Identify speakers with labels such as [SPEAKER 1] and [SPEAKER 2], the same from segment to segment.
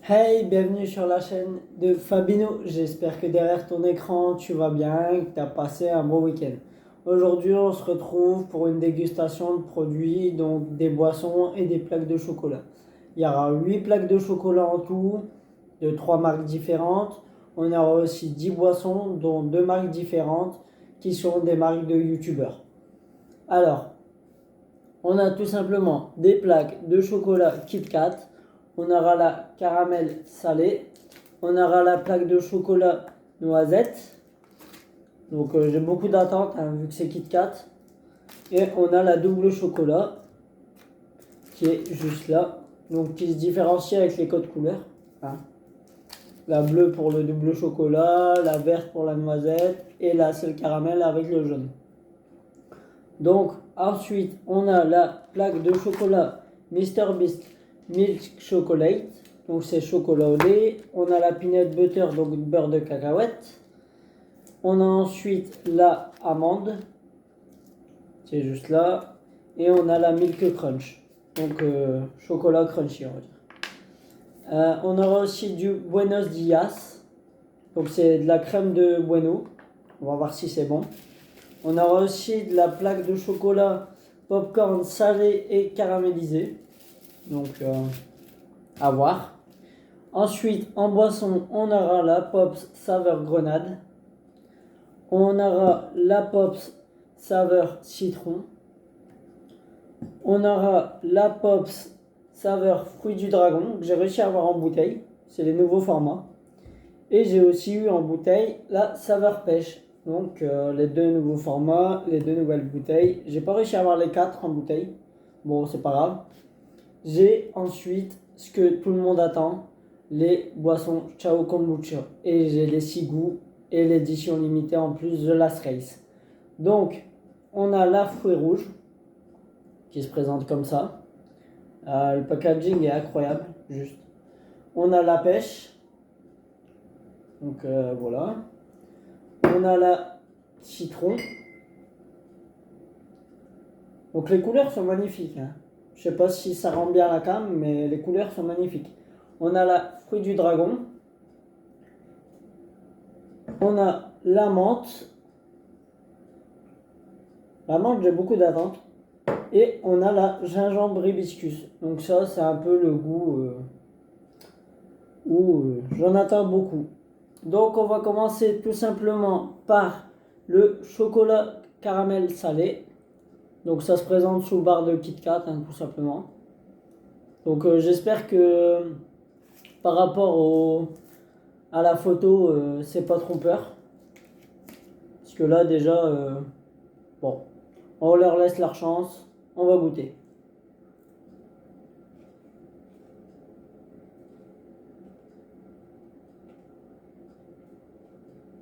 [SPEAKER 1] Hey, bienvenue sur la chaîne de Fabino. J'espère que derrière ton écran tu vas bien et que tu as passé un bon week-end. Aujourd'hui, on se retrouve pour une dégustation de produits, donc des boissons et des plaques de chocolat. Il y aura 8 plaques de chocolat en tout, de 3 marques différentes. On aura aussi 10 boissons, dont 2 marques différentes, qui sont des marques de youtubeurs. Alors, on a tout simplement des plaques de chocolat Kit Kat. On aura la caramel salée. On aura la plaque de chocolat noisette. Donc j'ai beaucoup d'attentes vu que c'est Kit Kat. Et on a la double chocolat qui est juste là. Donc qui se différencie avec les codes couleurs. Hein. La bleue pour le double chocolat, la verte pour la noisette et la seule caramel avec le jaune. Donc ensuite on a la plaque de chocolat Mr Beast Milk Chocolate. Donc c'est chocolat au lait. On a la peanut butter, donc beurre de cacahuète. On a ensuite la amande. C'est juste là. Et on a la milk crunch. Donc chocolat crunchy on va dire. On aura aussi du Buenos Dias. Donc c'est de la crème de Bueno. On va voir si c'est bon. On aura aussi de la plaque de chocolat popcorn salé et caramélisé. Donc à voir. Ensuite, en boisson, on aura la Pops saveur grenade. On aura la Pops saveur citron. On aura la Pops saveur fruit du dragon que j'ai réussi à avoir en bouteille. C'est les nouveaux formats. Et j'ai aussi eu en bouteille la saveur pêche. Donc les deux nouveaux formats, les deux nouvelles bouteilles. J'ai pas réussi à avoir les 4 en bouteille. Bon, c'est pas grave. J'ai ensuite ce que tout le monde attend, les boissons Ciao Kombucha. Et j'ai les 6 goûts et l'édition limitée en plus de Last Race. Donc, on a la fruit rouge qui se présente comme ça. Le packaging est incroyable, juste. On a la pêche. Donc voilà. On a la citron. Donc les couleurs sont magnifiques. Hein. Je sais pas si ça rend bien la cam, mais les couleurs sont magnifiques. On a la fruit du dragon. On a la menthe. La menthe, j'ai beaucoup d'attentes. Et on a la gingembre hibiscus. Donc ça, c'est un peu le goût où j'en attends beaucoup. Donc on va commencer tout simplement par le chocolat caramel salé. Donc ça se présente sous barre de Kit Kat, hein, tout simplement. Donc j'espère que par rapport à la photo, c'est pas trompeur. Parce que là déjà, bon, on leur laisse leur chance, on va goûter.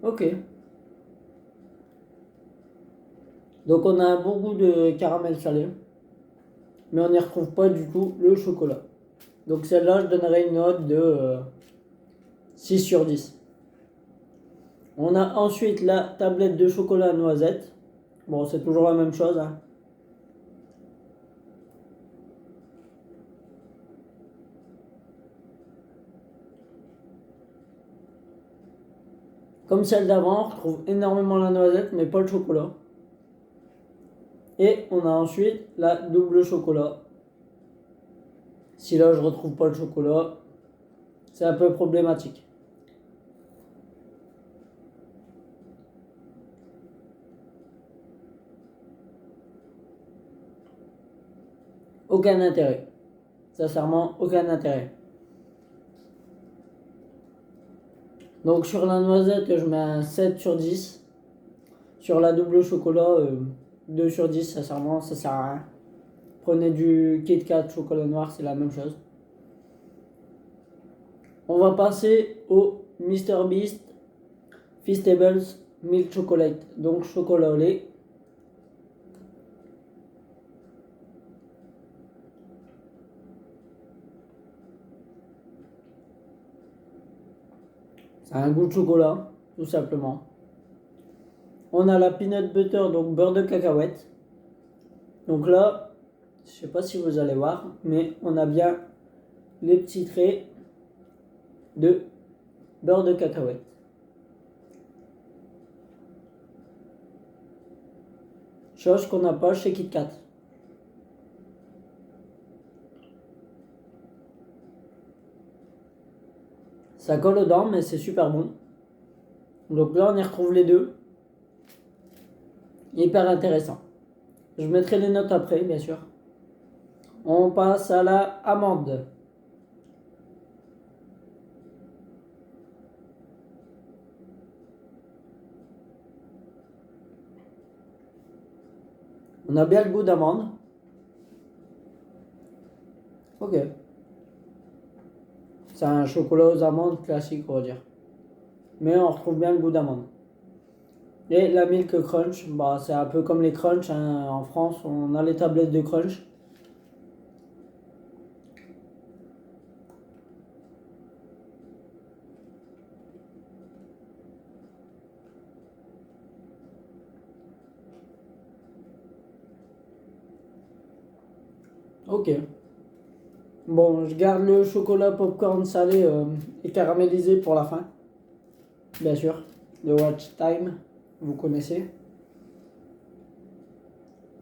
[SPEAKER 1] Ok. Donc on a un bon goût de caramel salé. Mais on n'y retrouve pas du tout le chocolat. Donc celle-là, je donnerais une note de 6 sur 10. On a ensuite la tablette de chocolat noisette. Bon, c'est toujours la même chose. Hein. Comme celle d'avant, on retrouve énormément la noisette, mais pas le chocolat. Et on a ensuite la double chocolat. Si là, je retrouve pas le chocolat, c'est un peu problématique. Aucun intérêt. Sincèrement, aucun intérêt. Donc sur la noisette, je mets un 7 sur 10. Sur la double chocolat, 2 sur 10, sincèrement, ça sert à rien. Prenez du Kit Kat chocolat noir, c'est la même chose. On va passer au Mr Beast Feastables Milk Chocolate, donc chocolat au lait. Ça a un goût de chocolat, tout simplement. On a la peanut butter, donc beurre de cacahuète. Donc là, je sais pas si vous allez voir, mais on a bien les petits traits. de beurre de cacahuète. Chose qu'on n'a pas chez Kit Kat. Ça colle aux dents, mais c'est super bon. Donc là, on y retrouve les deux. Hyper intéressant. Je mettrai les notes après, bien sûr. On passe à la amande. On a bien le goût d'amande. Ok. C'est un chocolat aux amandes classique, on va dire. Mais on retrouve bien le goût d'amande. Et la Milk Crunch, bah, c'est un peu comme les Crunch, hein. En France, on a les tablettes de Crunch. Ok. Bon, je garde le chocolat popcorn salé et caramélisé pour la fin. Bien sûr. Le Watch Time, vous connaissez.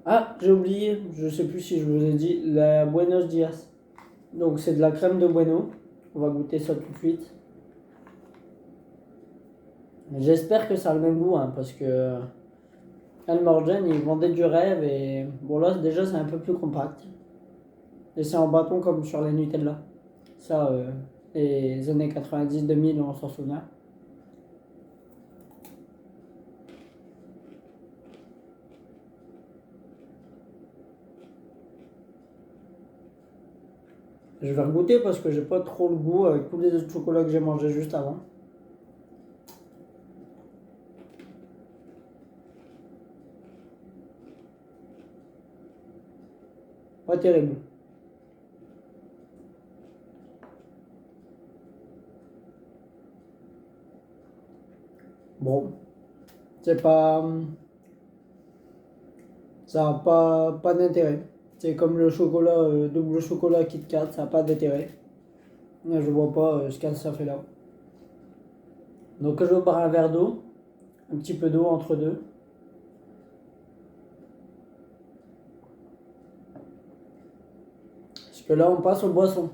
[SPEAKER 1] Ah, j'ai oublié, je sais plus si je vous ai dit, la Buenos Dias. Donc c'est de la crème de Bueno. On va goûter ça tout de suite. J'espère que ça a le même goût, hein, parce que Elmorgen, il vendait du rêve et bon là déjà c'est un peu plus compact. Et c'est en bâton comme sur les Nutella. Ça, les années 90-2000, on s'en souvient. Je vais regoûter parce que j'ai pas trop le goût avec tous les autres chocolats que j'ai mangé juste avant. Pas terrible. Bon, c'est pas. Ça n'a pas d'intérêt. C'est comme le chocolat, double chocolat Kit Kat, ça n'a pas d'intérêt. Je vois pas ce que ça fait là. Donc je bois un verre d'eau, un petit peu d'eau entre deux. Parce que là on passe aux boissons.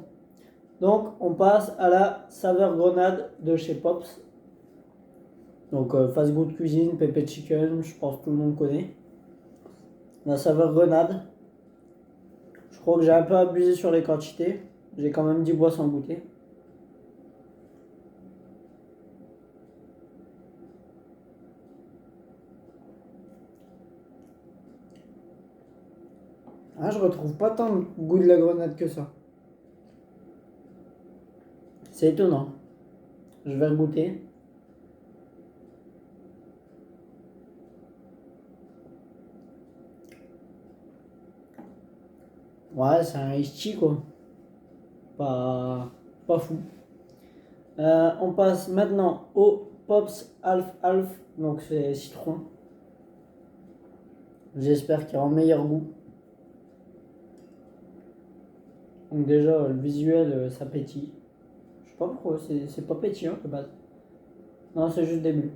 [SPEAKER 1] Donc on passe à la saveur grenade de chez Pops. Donc fast food cuisine, pepper chicken, je pense que tout le monde connaît. La saveur grenade. Je crois que j'ai un peu abusé sur les quantités. J'ai quand même 10 boissons à goûter. Ah, je retrouve pas tant le goût de la grenade que ça. C'est étonnant. Je vais goûter. Ouais, c'est un iced quoi. Pas fou. On passe maintenant au Pops Half Half. Donc c'est citron. J'espère qu'il y aura un meilleur goût. Donc déjà, le visuel, ça pétille. Je sais pas pourquoi, c'est pas pétillant de base. Non, c'est juste des bulles.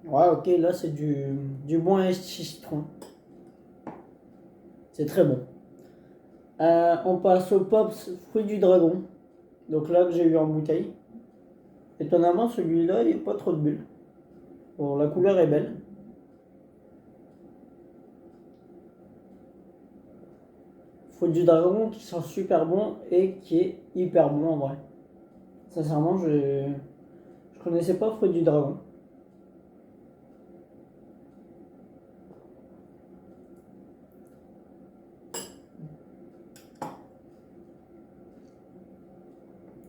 [SPEAKER 1] Ouais, ok, là c'est du bon iced citron. C'est très bon. On passe au Pops Fruit du Dragon. Donc là que j'ai eu en bouteille. Étonnamment, celui-là, il n'y a pas trop de bulles. Bon, la couleur est belle. Fruit du Dragon qui sent super bon et qui est hyper bon en vrai. Sincèrement, je connaissais pas Fruit du Dragon.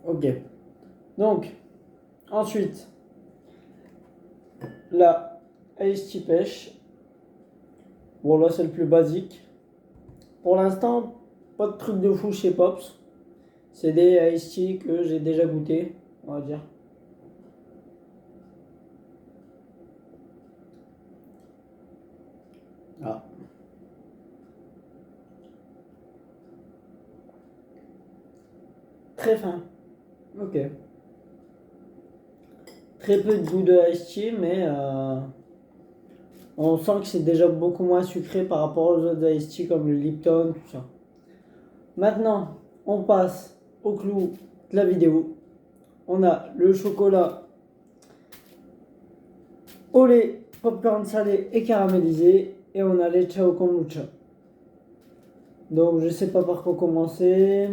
[SPEAKER 1] Ok. Donc, ensuite, la Ice Tea Pêche. Bon, là, c'est le plus basique. Pour l'instant, pas de truc de fou chez Pops. C'est des Ice Tea que j'ai déjà goûté, on va dire. Ah. très fin. Ok. Très peu de goût de iced tea, mais on sent que c'est déjà beaucoup moins sucré par rapport aux autres iced tea comme le Lipton, tout ça. Maintenant, on passe au clou de la vidéo. On a le chocolat au lait, popcorn salé et caramélisé. Et on a les Ciao Kombucha. Donc je sais pas par quoi commencer.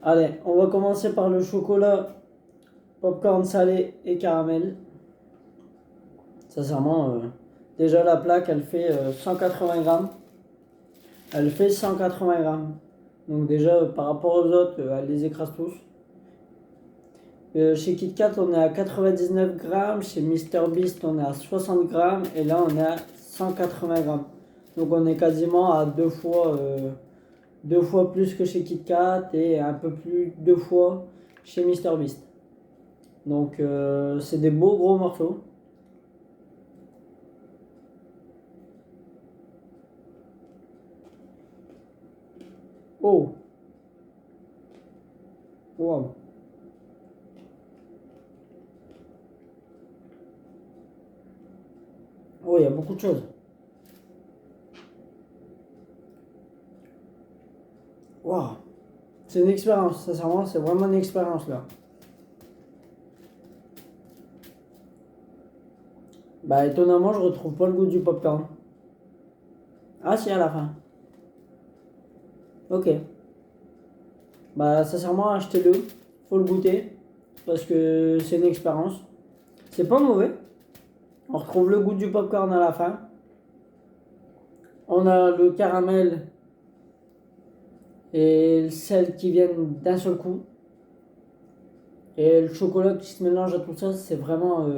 [SPEAKER 1] Allez, on va commencer par le chocolat, popcorn salé et caramel. Sincèrement, déjà la plaque elle fait 180 grammes. Elle fait 180 grammes. Donc déjà par rapport aux autres, elle les écrase tous. Chez KitKat on est à 99 grammes. Chez MrBeast on est à 60 grammes. Et là on est à 180 grammes. Donc on est quasiment à deux fois plus que chez KitKat et un peu plus deux fois chez MrBeast. Donc c'est des beaux gros morceaux. Oh! Wow! Oh, il y a beaucoup de choses. Wow! C'est une expérience, sincèrement, c'est vraiment une expérience là. Bah étonnamment, je retrouve pas le goût du popcorn. Ah si, à la fin. Ok. Bah sincèrement, achetez-le. Faut le goûter. Parce que c'est une expérience. C'est pas mauvais. On retrouve le goût du popcorn à la fin. On a le caramel et le sel qui viennent d'un seul coup. Et le chocolat qui se mélange à tout ça, c'est vraiment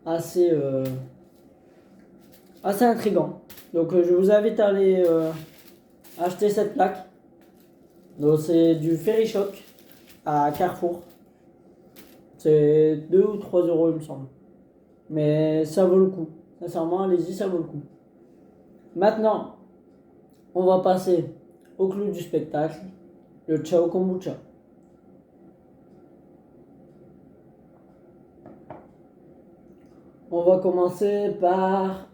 [SPEAKER 1] assez, assez intriguant. Donc je vous invite à aller acheter cette plaque. Donc c'est du Ferry Choc à Carrefour. C'est 2 ou 3 euros il me semble. Mais ça vaut le coup. Sincèrement, allez-y, ça vaut le coup. Maintenant, on va passer au clou du spectacle, le Ciao Kombucha. On va commencer par...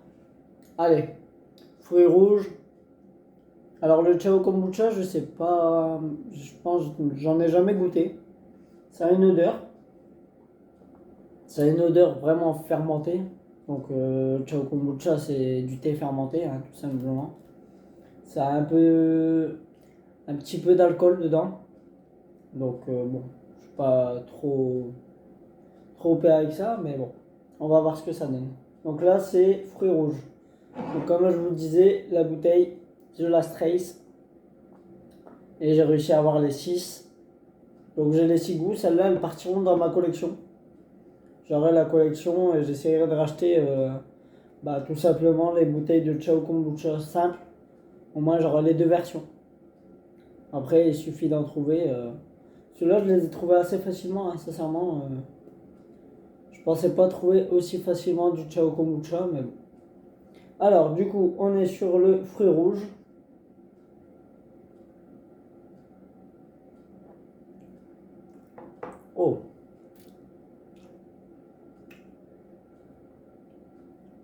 [SPEAKER 1] Allez, fruits rouges. Alors le Ciao Kombucha, je sais pas... Je pense, j'en ai jamais goûté. Ça a une odeur. Ça a une odeur vraiment fermentée. Donc Ciao Kombucha, c'est du thé fermenté, hein, tout simplement. Ça a un petit peu d'alcool dedans. Donc bon, je suis pas trop OP avec ça, mais bon, on va voir ce que ça donne. Donc là, c'est fruits rouges. Donc comme je vous disais, la bouteille, je la Trace. Et j'ai réussi à avoir les 6. Donc j'ai les 6 goûts. Celles-là, elles partiront dans ma collection. J'aurai la collection et j'essaierai de racheter tout simplement les bouteilles de Ciao Kombucha simple. Au moins, j'aurai les deux versions. Après, il suffit d'en trouver. Ceux-là, je les ai trouvés assez facilement, hein, sincèrement. Je pensais pas trouver aussi facilement du Ciao Kombucha, mais bon. Alors, du coup, on est sur le fruit rouge. Oh.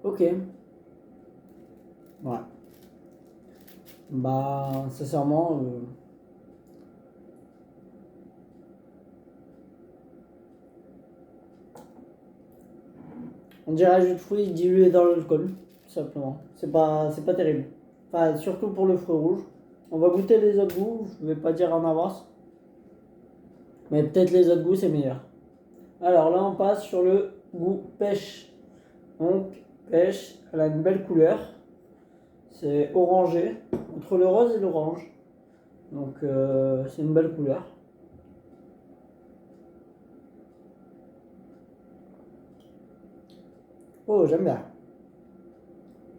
[SPEAKER 1] Ok. Ouais. Bah, sincèrement, on dirait un jus de fruits dilué dans l'alcool, tout simplement. C'est pas terrible. Enfin, surtout pour le fruit rouge. On va goûter les autres goûts, je vais pas dire en avance. Mais peut-être les autres goûts, c'est meilleur. Alors là, on passe sur le goût pêche. Donc, pêche, elle a une belle couleur. C'est orangé, entre le rose et l'orange. Donc, c'est une belle couleur. Oh, j'aime bien.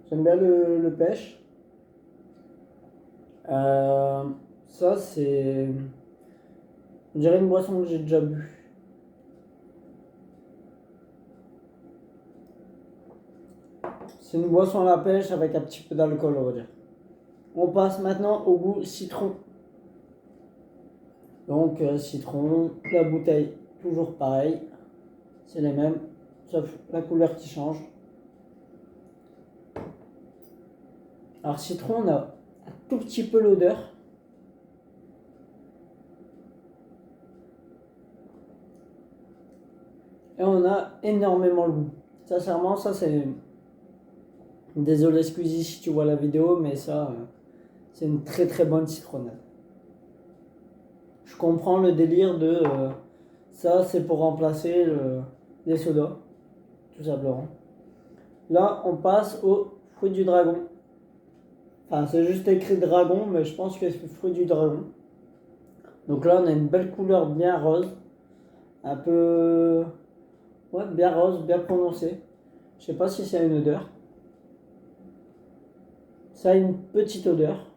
[SPEAKER 1] J'aime bien le pêche. Euh, Ça, c'est. On dirait une boisson que j'ai déjà bu. C'est une boisson à la pêche avec un petit peu d'alcool, on va dire. On passe maintenant au goût citron. Donc citron, la bouteille, toujours pareil, c'est les mêmes, sauf la couleur qui change. Alors citron, on a un tout petit peu l'odeur. Et on a énormément le goût. Sincèrement, ça c'est... Désolé Squeezie si tu vois la vidéo, mais ça, c'est une très très bonne citronnade. Je comprends le délire de... ça, c'est pour remplacer les sodas, tout simplement. Là, on passe au fruit du dragon. Enfin, c'est juste écrit dragon, mais je pense que c'est le fruit du dragon. Donc là, on a une belle couleur bien rose. Un peu... Ouais, bien rose, bien prononcée. Je sais pas si c'est une odeur. Ça a une petite odeur.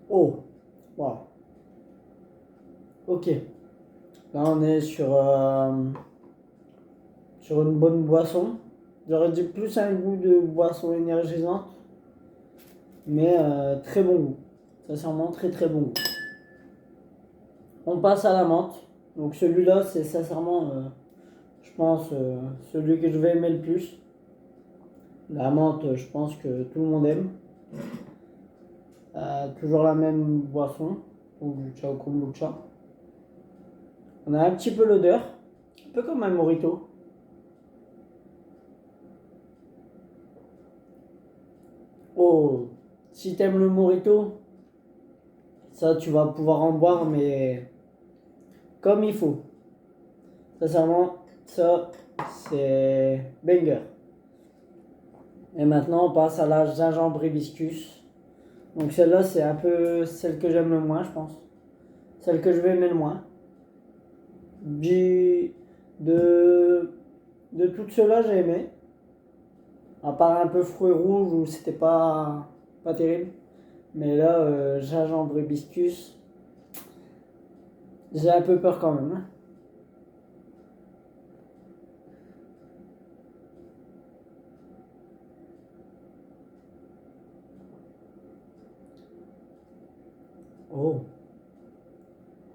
[SPEAKER 1] Oh, wow. Ok. Là, on est sur une bonne boisson. J'aurais dit plus un goût de boisson énergisante, mais très bon goût. Sincèrement, très très bon goût. On passe à la menthe. Donc celui-là, c'est sincèrement, je pense, celui que je vais aimer le plus. La menthe, je pense que tout le monde aime. Toujours la même boisson, ou du chai au kombucha. On a un petit peu l'odeur, un peu comme un mojito. Oh, si t'aimes le mojito, ça tu vas pouvoir en boire, mais comme il faut. Sincèrement, ça c'est banger. Et maintenant on passe à la gingembre hibiscus. Donc celle-là c'est un peu celle que j'aime le moins, je pense. Celle que je vais aimer le moins. Du, de, de toutes ceux-là j'ai aimé. À part un peu fruits rouges où c'était pas terrible. Mais là, gingembre hibiscus, j'ai un peu peur quand même. Oh,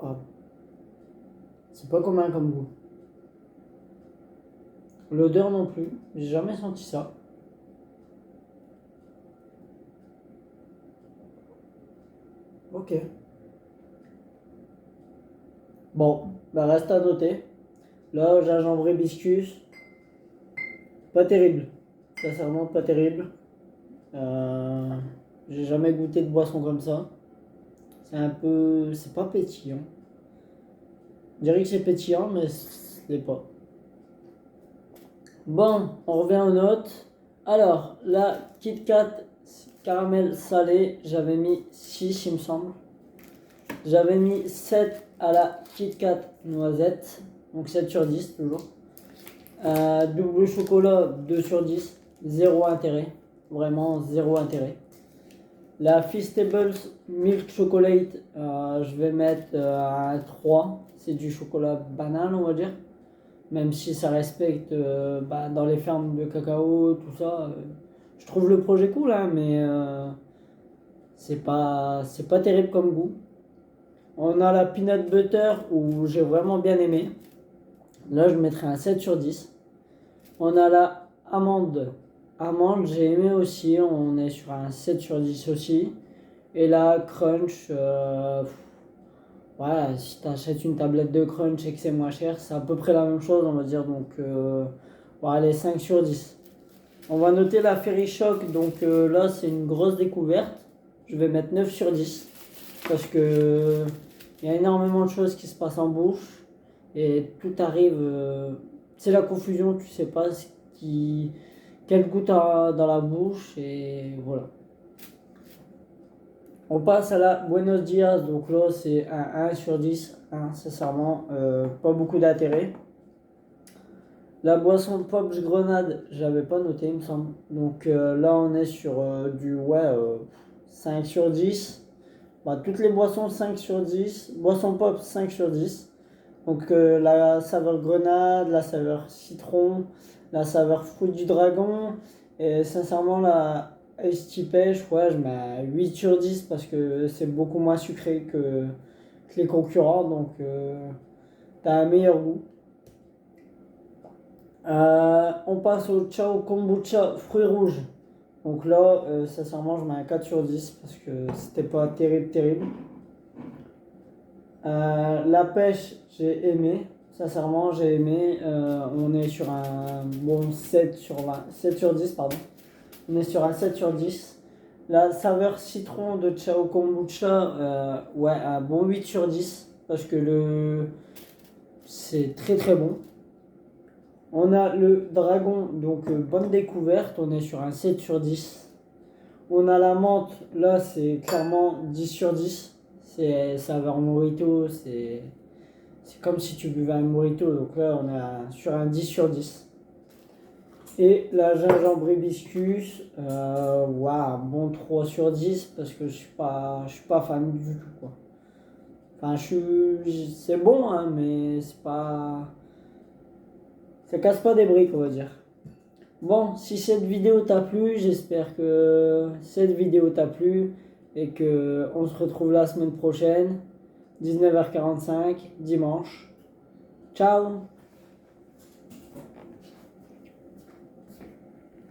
[SPEAKER 1] ah, c'est pas commun comme goût. L'odeur non plus, j'ai jamais senti ça. Ok. Bon, bah reste à noter. Là, gingembre hibiscus, pas terrible. Sincèrement, pas terrible. Euh, j'ai jamais goûté de boisson comme ça. C'est un peu. C'est pas pétillant. Je dirais que c'est pétillant, mais ce n'est pas. Bon, on revient aux notes. Alors, la Kit Kat caramel salé, j'avais mis 6 il me semble. J'avais mis 7 à la Kit Kat noisette, donc 7 sur 10 toujours. Double chocolat 2 sur 10, zéro intérêt, vraiment zéro intérêt. La Feastables Milk Chocolate, je vais mettre un 3, c'est du chocolat banal on va dire. Même si ça respecte dans les fermes de cacao, tout ça. Je trouve le projet cool, hein, mais c'est pas terrible comme goût. On a la peanut butter où j'ai vraiment bien aimé. Là, je mettrais un 7 sur 10. On a la amande. Amande, j'ai aimé aussi. On est sur un 7 sur 10 aussi. Et la crunch, ouais, si tu achètes une tablette de crunch et que c'est moins cher, c'est à peu près la même chose, on va dire. Donc, ouais, allez, 5 sur 10. On va noter la Ferry Shock. Donc là, c'est une grosse découverte. Je vais mettre 9 sur 10. Parce que il y a énormément de choses qui se passent en bouche. Et tout arrive. C'est la confusion, tu sais pas quel goût t'as dans la bouche. Et voilà. On passe à la Buenos Dias. Donc là, c'est un 1 sur 10. Hein, sincèrement, pas beaucoup d'intérêt. La boisson Pop's Grenade, j'avais pas noté, il me semble. Donc là, on est sur du 5 sur 10. Bah, toutes les boissons 5 sur 10. Boisson Pop 5 sur 10. Donc la saveur grenade, la saveur citron, la saveur fruit du dragon. Et sincèrement, Ice tea pêche, ouais, je mets 8 sur 10 parce que c'est beaucoup moins sucré que les concurrents, donc t'as un meilleur goût. On passe au Chao Kombucha fruits rouges. Donc là, sincèrement, je mets un 4 sur 10 parce que c'était pas terrible. La pêche, j'ai aimé. Sincèrement, j'ai aimé. On est sur un bon 7 sur 20, 7 sur 10, pardon. On est sur un 7 sur 10. La saveur citron de Chao Kombucha, ouais, un bon 8 sur 10 parce que c'est très bon. On a le dragon, donc bonne découverte, on est sur un 7 sur 10. On a la menthe, là c'est clairement 10 sur 10. C'est saveur mojito, c'est comme si tu buvais un mojito, donc là on est sur un 10 sur 10. Et la gingembre hibiscus, waouh, bon 3 sur 10 parce que je suis pas fan du tout quoi. Enfin, c'est bon, hein, mais c'est pas. Ça casse pas des briques, on va dire. Bon, si cette vidéo t'a plu, j'espère que cette vidéo t'a plu et que on se retrouve la semaine prochaine, 19h45, dimanche. Ciao!